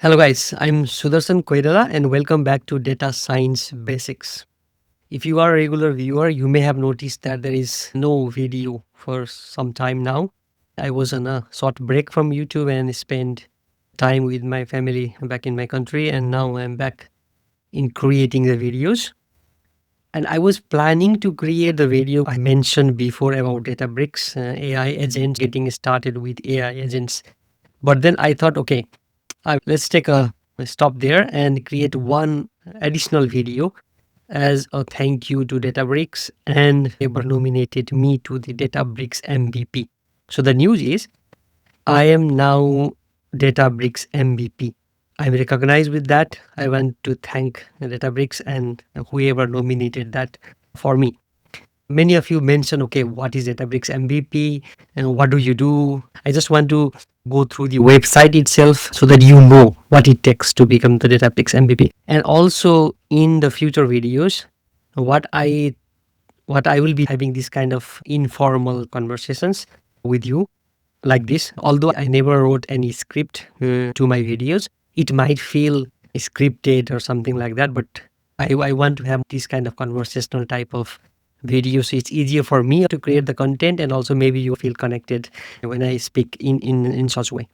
Hello guys, I'm Sudarshan Koirala and welcome back to Data Science Basics. If you are a regular viewer, you may have noticed that there is no video for some time now. I was on a short break from YouTube and spent time with my family back in my country, and now I'm back in creating the videos. And I was planning to create the video I mentioned before about Databricks, AI agents, getting started with AI agents. But then I thought, okay, let's take a stop there and create one additional video as a thank you to Databricks and ever nominated me to the Databricks MVP. So the news is I am now Databricks MVP. I'm recognized with that. I want to thank Databricks and whoever nominated that for me. Many of you mentioned, okay, what is Databricks MVP and what do you do? I just want to go through the website itself so that you know what it takes to become the Databricks MVP. And also in the future videos, what I will be having this kind of informal conversations with you like this. Although I never wrote any script to my videos, it might feel scripted or something like that, but I want to have this kind of conversational type of video, so it's easier for me to create the content, and also maybe you feel connected when I speak in such way.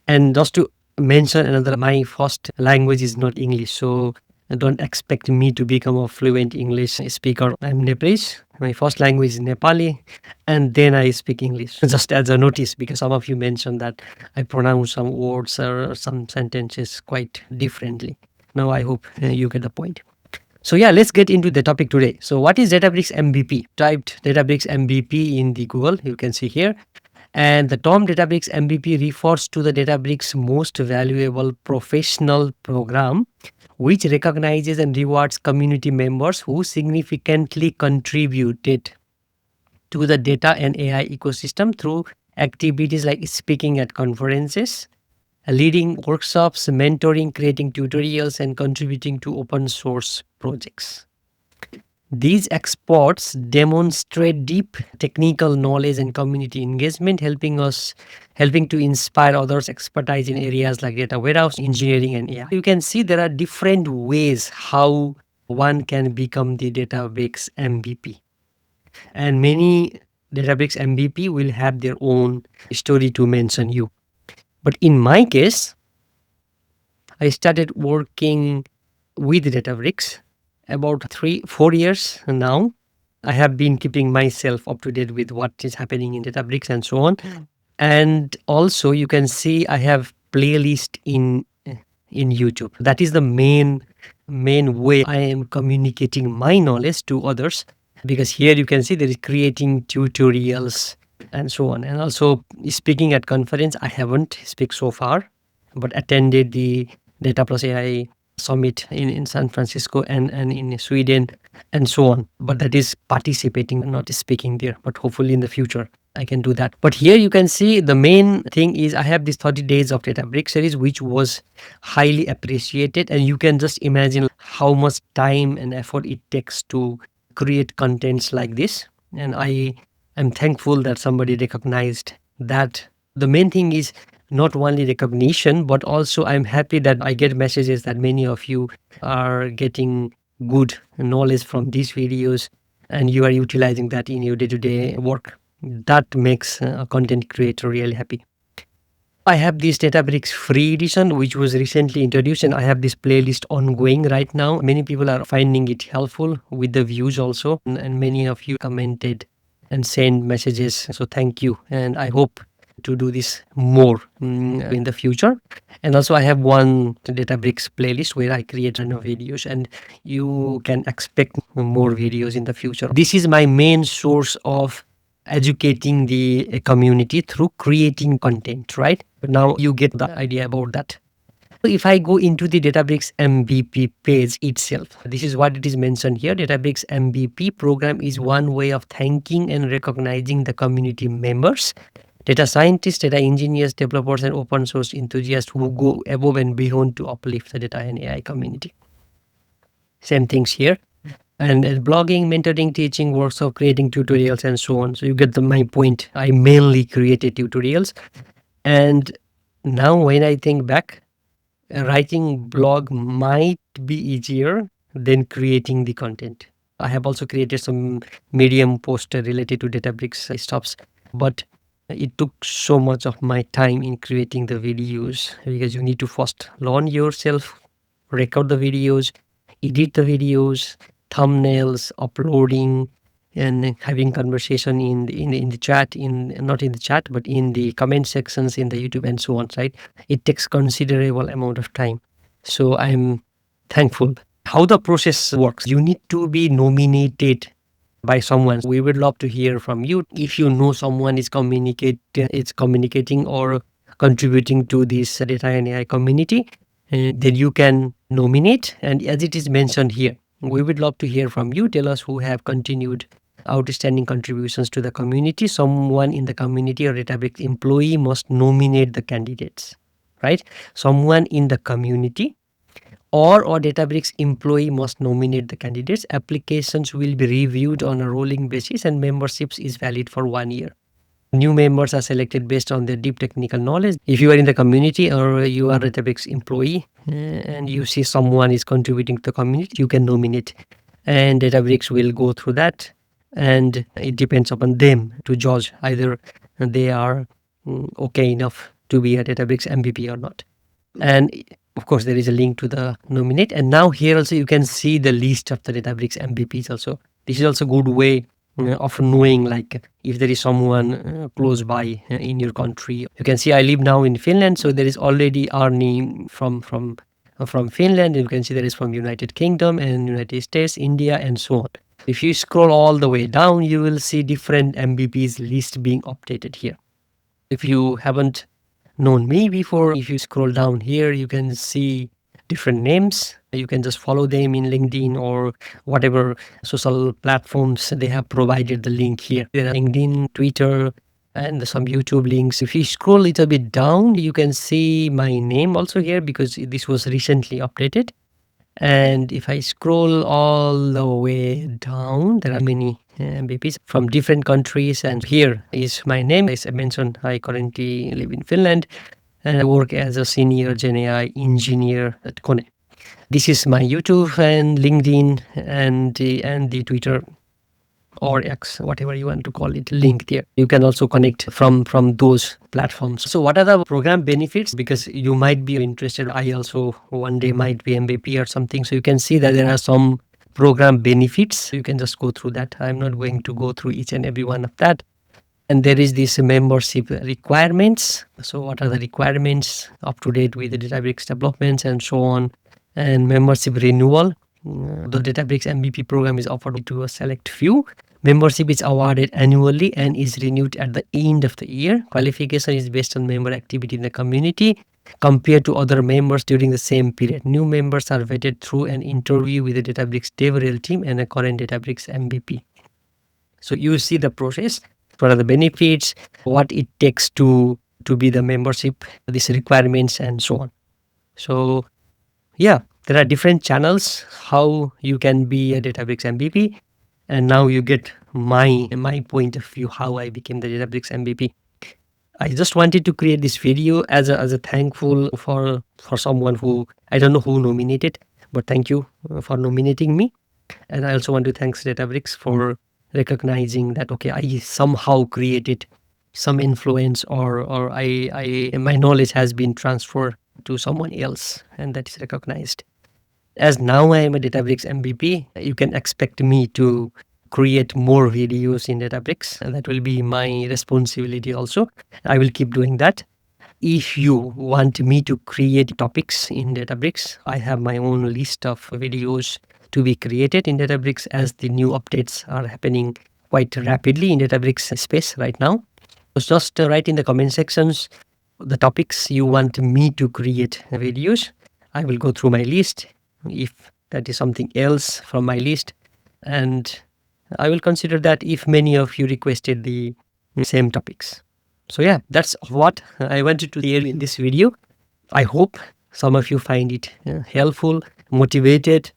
And just to mention another, my first language is not English, so don't expect me to become a fluent English speaker. I'm Nepalese. My first language is Nepali, and then I speak English. Just as a notice, because some of you mentioned that I pronounce some words or some sentences quite differently. Now I hope you get the point. So yeah, let's get into the topic today. So what is Databricks MVP? Typed Databricks MVP in the Google, you can see here. And the term Databricks MVP refers to the Databricks most valuable professional program, which recognizes and rewards community members who significantly contributed to the data and AI ecosystem through activities like speaking at conferences, leading workshops, mentoring, creating tutorials, and contributing to open source projects. These experts demonstrate deep technical knowledge and community engagement, helping to inspire others expertise in areas like data warehouse, engineering, and AI. You can see there are different ways how one can become the Databricks MVP. And many Databricks MVP will have their own story to mention you. But in my case, I started working with Databricks about 3-4 years now. I have been keeping myself up to date with what is happening in Databricks and so on. And also you can see I have playlist in YouTube. That is the main way I am communicating my knowledge to others, because here you can see there is creating tutorials and so on. And also speaking at conference, I haven't speak so far, but attended the Data Plus AI Summit in San Francisco and in Sweden and so on. But that is participating, not speaking there. But hopefully in the future I can do that. But here you can see the main thing is I have this 30 days of Databricks series, which was highly appreciated. And you can just imagine how much time and effort it takes to create contents like this. And I am thankful that somebody recognized that. The main thing is not only recognition, but also I'm happy that I get messages that many of you are getting good knowledge from these videos and you are utilizing that in your day-to-day work. That makes a content creator really happy. I have this Databricks free edition, which was recently introduced, and I have this playlist ongoing right now. Many people are finding it helpful with the views also, and many of you commented and sent messages. So thank you, and I hope to do this more in the future. And also I have one Databricks playlist where I create videos, and you can expect more videos in the future. This is my main source of educating the community through creating content, right? But now you get the idea about that. If I go into the Databricks MVP page itself, this is what it is mentioned here. Databricks MVP program is one way of thanking and recognizing the community members, data scientists, data engineers, developers, and open source enthusiasts who go above and beyond to uplift the data and AI community. Same things here. And blogging, mentoring, teaching, workshop, creating tutorials, and so on. So you get my point. I mainly created tutorials. And now when I think back, writing blog might be easier than creating the content. I have also created some Medium post related to Databricks stuffs, but it took so much of my time in creating the videos because you need to first learn yourself, record the videos, edit the videos, thumbnails, uploading, and having conversation in the chat, in not in the chat but in the comment sections in the YouTube and so on, right? It takes considerable amount of time. So I'm thankful. How the process works, you need to be nominated by someone. We would love to hear from you. If you know someone is communicating or contributing to this data and AI community, then you can nominate. And as it is mentioned here, we would love to hear from you. Tell us who have continued outstanding contributions to the community. Someone in the community or Databricks employee must nominate the candidates, right? Someone in the community or a Databricks employee must nominate the candidates. Applications will be reviewed on a rolling basis and memberships is valid for 1 year. New members are selected based on their deep technical knowledge. If you are in the community or you are a Databricks employee and you see someone is contributing to the community, you can nominate and Databricks will go through that, and it depends upon them to judge either they are okay enough to be a Databricks MVP or not. And of course, there is a link to the nominate. And now here also you can see the list of the Databricks MVPs also. This is also a good way of knowing like if there is someone close by in your country. You can see I live now in Finland, so there is already Arni from Finland. You can see there is from United Kingdom and United States, India, and so on. If you scroll all the way down, you will see different MVPs list being updated here. If you haven't known me before, if you scroll down here, you can see different names. You can just follow them in LinkedIn or whatever social platforms they have provided the link here. There are LinkedIn, Twitter, and some YouTube links. If you scroll a little bit down, you can see my name also here because this was recently updated. And if I scroll all the way down, there are many MVPs from different countries. And here is my name. As I mentioned, I currently live in Finland and I work as a senior Gen AI engineer at Kone. This is my YouTube and LinkedIn and the Twitter or X, whatever you want to call it, link there. You can also connect from those platforms. So what are the program benefits? Because you might be interested. I also one day might be MVP or something. So you can see that there are some program benefits. You can just go through that. I'm not going to go through each and every one of that. And there is this membership requirements. So what are the requirements? Up to date with the Databricks developments and so on. And membership renewal. The Databricks MVP program is offered to a select few. Membership is awarded annually and is renewed at the end of the year. Qualification is based on member activity in the community compared to other members during the same period. New members are vetted through an interview with the Databricks DevRel team and a current Databricks MVP. So you see the process. What are the benefits? What it takes to be the membership, these requirements, and so on. So yeah, there are different channels how you can be a Databricks MVP. And now you get my point of view how I became the Databricks MVP. I just wanted to create this video as a thankful for someone who I don't know who nominated, but thank you for nominating me. And I also want to thank Databricks for recognizing that okay, I somehow created some influence or I my knowledge has been transferred to someone else, and that is recognized. As now I am a Databricks MVP, you can expect me to create more videos in Databricks, and that will be my responsibility also. I will keep doing that. If you want me to create topics in Databricks, I have my own list of videos to be created in Databricks as the new updates are happening quite rapidly in Databricks space right now. So just write in the comment sections the topics you want me to create videos. I will go through my list if that is something else from my list, and I will consider that if many of you requested the same topics. So yeah, that's what I wanted to share in this video. I hope some of you find it helpful, motivated,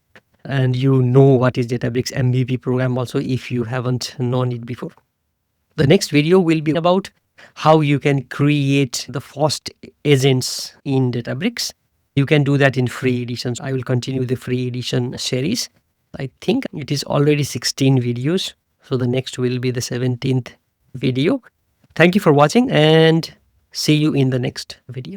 and you know what is Databricks MVP program also if you haven't known it before. The next video will be about how you can create the first agents in Databricks. You can do that in free editions. I will continue the free edition series. I think it is already 16 videos. So the next will be the 17th video. Thank you for watching and see you in the next video.